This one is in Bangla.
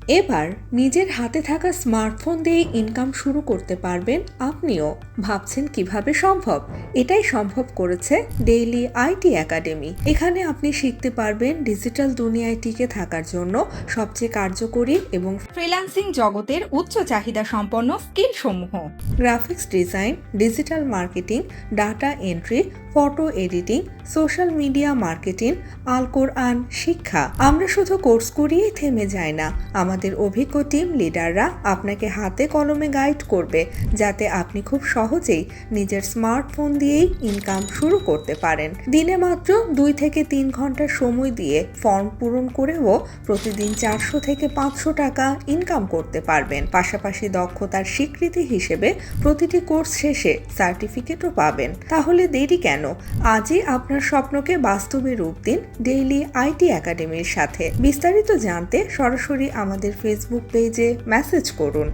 এবার নিজের হাতে থাকা স্মার্টফোন দিয়ে ইনকাম শুরু করতে পারবেন আপনিও। ভাবছেন কিভাবে সম্ভব? এটাই সম্ভব করেছে ডেইলি আইটি একাডেমি। এখানে আপনি শিখতে পারবেন ডিজিটাল দুনিয়ায় টিকে থাকার জন্য সবচেয়ে কার্যকরী এবং ফ্রিল্যান্সিং জগতের উচ্চ চাহিদা সম্পন্ন স্কিল সমূহ। Graphics design, digital marketing, data entry, photo editing, social media marketing, আল কোরআন শিক্ষা। আমরা শুধু কোর্স করিয়েই থেমে যাই না, আমাদের অভিজ্ঞ টিম লিডাররা আপনাকে হাতে কলমে গাইড করবে, যাতে আপনি খুব সহজেই নিজের স্মার্টফোন দিয়েই ইনকাম শুরু করতে পারেন। দিনে মাত্র 2 থেকে 3 ঘন্টা সময় দিয়ে ফর্ম পূরণ করেও প্রতিদিন 400 থেকে 500 টাকা ইনকাম করতে পারবেন। পাশাপাশি দক্ষতার স্বীকৃতি হিসেবে প্রতিটি কোর্স শেষে সার্টিফিকেটও পাবেন। তাহলে দেরি কেন? আজই আপনার স্বপ্নকে বাস্তবে রূপ দিন ডেইলি আইটি একাডেমির সাথে। বিস্তারিত জানতে সরাসরি আমাদের ফেসবুক পেজে মেসেজ করুন।